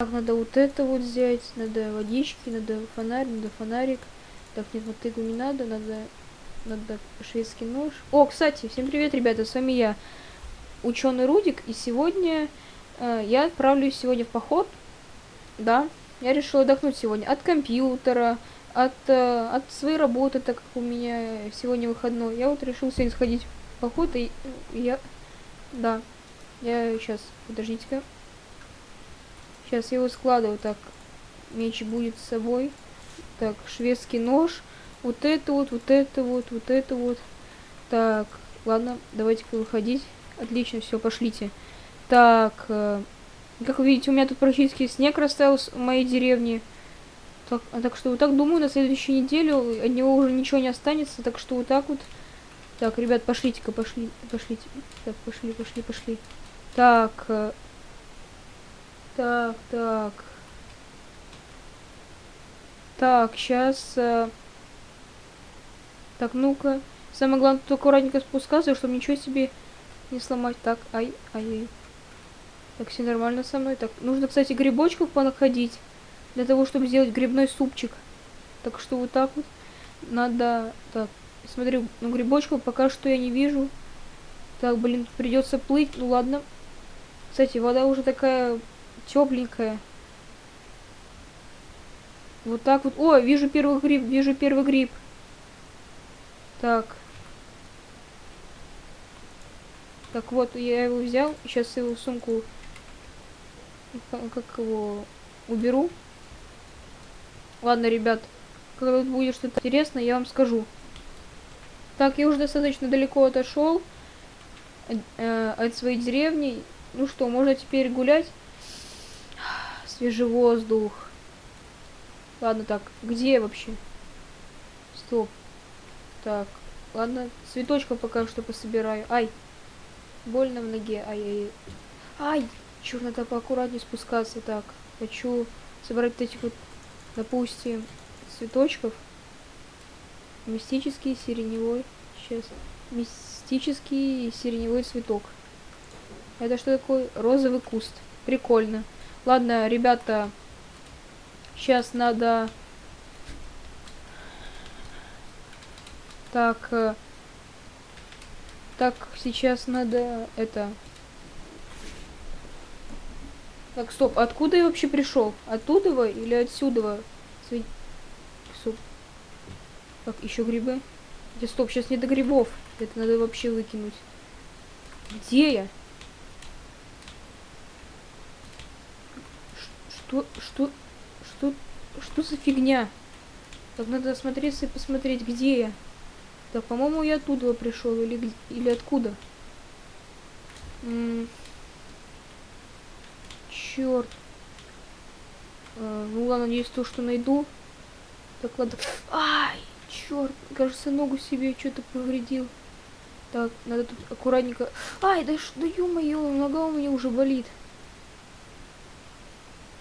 Так, надо вот это вот взять, надо водички, надо фонарик. Так, нет, мотыгу не надо, надо шведский нож. О, кстати, всем привет, ребята, с вами я, ученый Рудик, и сегодня я отправлюсь сегодня в поход, да, я решила отдохнуть сегодня от компьютера, от своей работы, так как у меня сегодня выходной. Я вот решил сегодня сходить в поход, и я сейчас, подождите-ка. Сейчас я его складываю, так, меч будет с собой. Так, шведский нож. Вот это вот, вот это вот, вот это вот. Так, ладно, давайте-ка выходить. Отлично, все, пошлите. Так, как вы видите, у меня тут практически снег растаял в моей деревне. Так что вот так думаю, на следующей неделе от него уже ничего не останется. Так что вот так вот. Так, ребят, пошлите-ка, пошлите. Так, пошли. Так, Так, сейчас. Так, ну-ка. Самое главное, тут аккуратненько спускаться, чтобы ничего себе не сломать. Так, ай. Так, все нормально со мной. Так, нужно, кстати, грибочков понаходить. Для того, чтобы сделать грибной супчик. Так что вот так вот. Надо. Так, смотрю, ну грибочков пока что я не вижу. Так, блин, придется плыть. Ну ладно. Кстати, вода уже такая тепленькая. Вот так вот. О, вижу первый гриб. Так. Так вот, я его взял. Сейчас его в сумку. Как его уберу. Ладно, ребят. Когда будет что-то интересное, я вам скажу. Так, я уже достаточно далеко отошел от своей деревни. Ну что, можно теперь гулять. Свежий воздух. Ладно, так, где я вообще? Стоп. Так, ладно, цветочков пока что пособираю. Ай, больно в ноге. Ай, чё, надо поаккуратнее спускаться. Так, хочу собрать вот этих вот, допустим, цветочков. Мистический сиреневой. Сейчас. Мистический сиреневой цветок. Это что такое? Розовый куст. Прикольно. Ладно, ребята, сейчас надо... Так, сейчас надо это... Так, стоп, откуда я вообще пришел? Оттуда или отсюда? Стоп. Так, еще грибы. Стоп, сейчас не до грибов. Это надо вообще выкинуть. Где я? Что за фигня? Так, надо осмотреться и посмотреть, где я. Так, по-моему, я оттуда пришел. Или откуда? Черт. Ну ладно, надеюсь, то, что найду. Так, ладно. Ай, черт. Кажется, ногу себе что-то повредил. Так, надо тут аккуратненько. Ай, да ё-моё, нога у меня уже болит.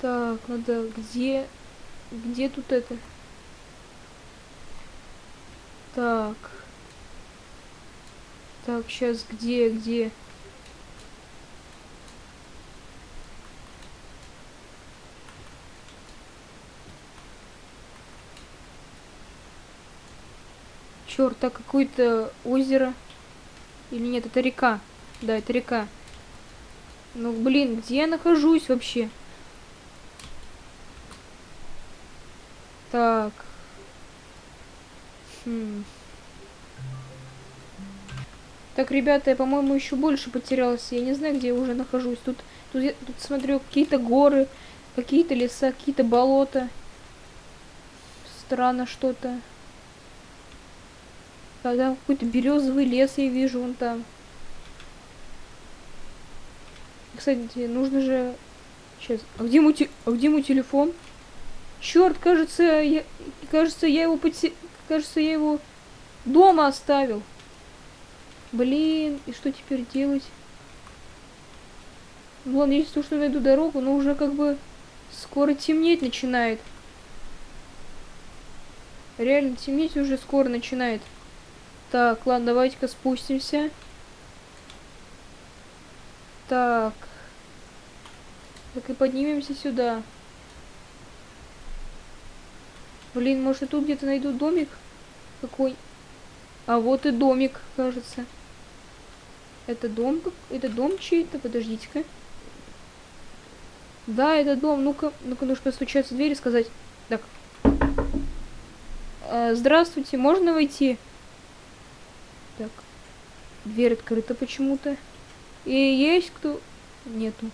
Так, надо где? Где тут это? Так. Так, сейчас где? Черт, так какое-то озеро. Или нет, это река. Да, это река. Ну, блин, где я нахожусь вообще? Так. Так, ребята, я, по-моему, еще больше потерялась. Я не знаю, где я уже нахожусь. Тут смотрю, какие-то горы, какие-то леса, какие-то болота. Странно что-то. Тогда какой-то березовый лес я вижу вон там. Кстати, нужно же... Сейчас. А где мой телефон? Черт, кажется, я его дома оставил. Блин, и что теперь делать? Ну ладно, если что найду дорогу, но уже как бы скоро темнеть начинает. Реально темнеть уже скоро начинает. Так, ладно, давайте-ка спустимся. Так. Так и поднимемся сюда. Блин, может, я тут где-то найду домик какой? А вот и домик, кажется. Это дом? Это дом чей-то? Подождите-ка. Да, это дом. Ну-ка, нужно постучаться в дверь и сказать. Так. Здравствуйте, можно войти? Так. Дверь открыта почему-то. И есть кто? Нету.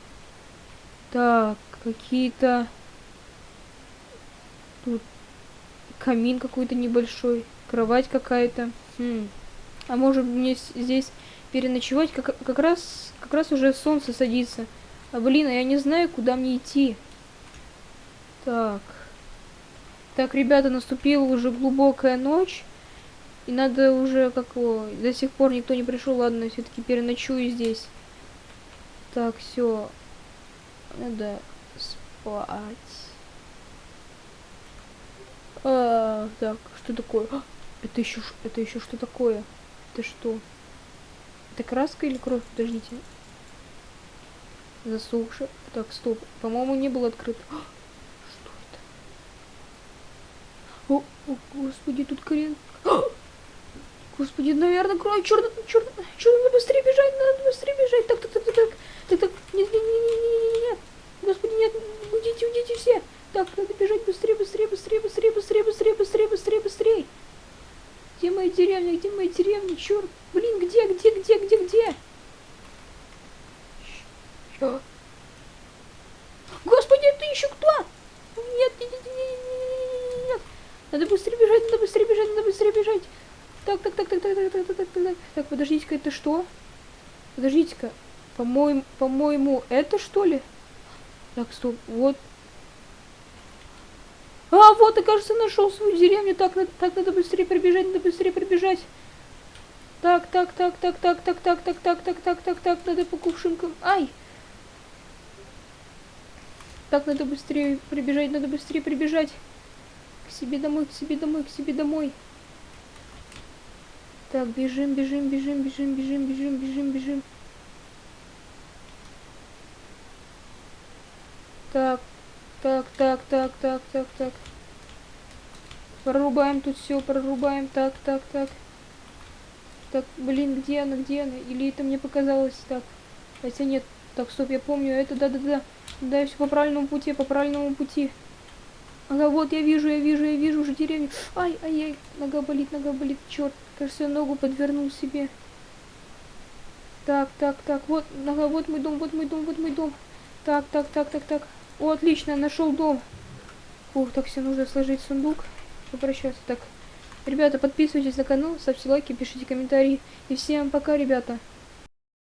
Так, какие-то... Тут камин какой-то небольшой. Кровать какая-то. А может мне здесь переночевать? Как раз уже солнце садится. А блин, а я не знаю, куда мне идти. Так. Так, ребята, наступила уже глубокая ночь. И надо уже, до сих пор никто не пришел. Ладно, все-таки переночую здесь. Так, все. Надо спать. Так, что такое? Это еще что такое? Это что? Это краска или кровь? Подождите. Засохшая. Так, стоп. По-моему, не было открыто. Что это? О, господи, тут Карен. Господи, наверное, кровь. Черт, надо быстрее бежать. Так. Нет. Господи, нет. Уйдите все. Так, надо бежать быстрее. Где моя деревня? Черт. Блин, где? Чё? Господи, ты еще кто? Нет. Надо быстрее бежать. Так, подождите-ка, это что? Подождите-ка. По-моему, это что ли? Так, стоп, вот. Вот, я, кажется, нашел свою деревню. Так, надо быстрее пробежать. Так, надо по кувшинкам. Ай! Так, надо быстрее прибежать. К себе домой. Так, бежим. Так. Прорубаем тут все. Так. Так, блин, где она? Или это мне показалось? Так, хотя нет. Так, стоп, я помню, это да. Да, я все по правильному пути. Ага, вот я вижу уже деревню. Ай, нога болит, черт. Кажется, я ногу подвернул себе. Так, вот, ага, вот мой дом. Так. О, отлично, нашел дом. Ух, так, все, нужно сложить сундук. Попрощаться. Так, ребята, подписывайтесь на канал, ставьте лайки, пишите комментарии. И всем пока, ребята.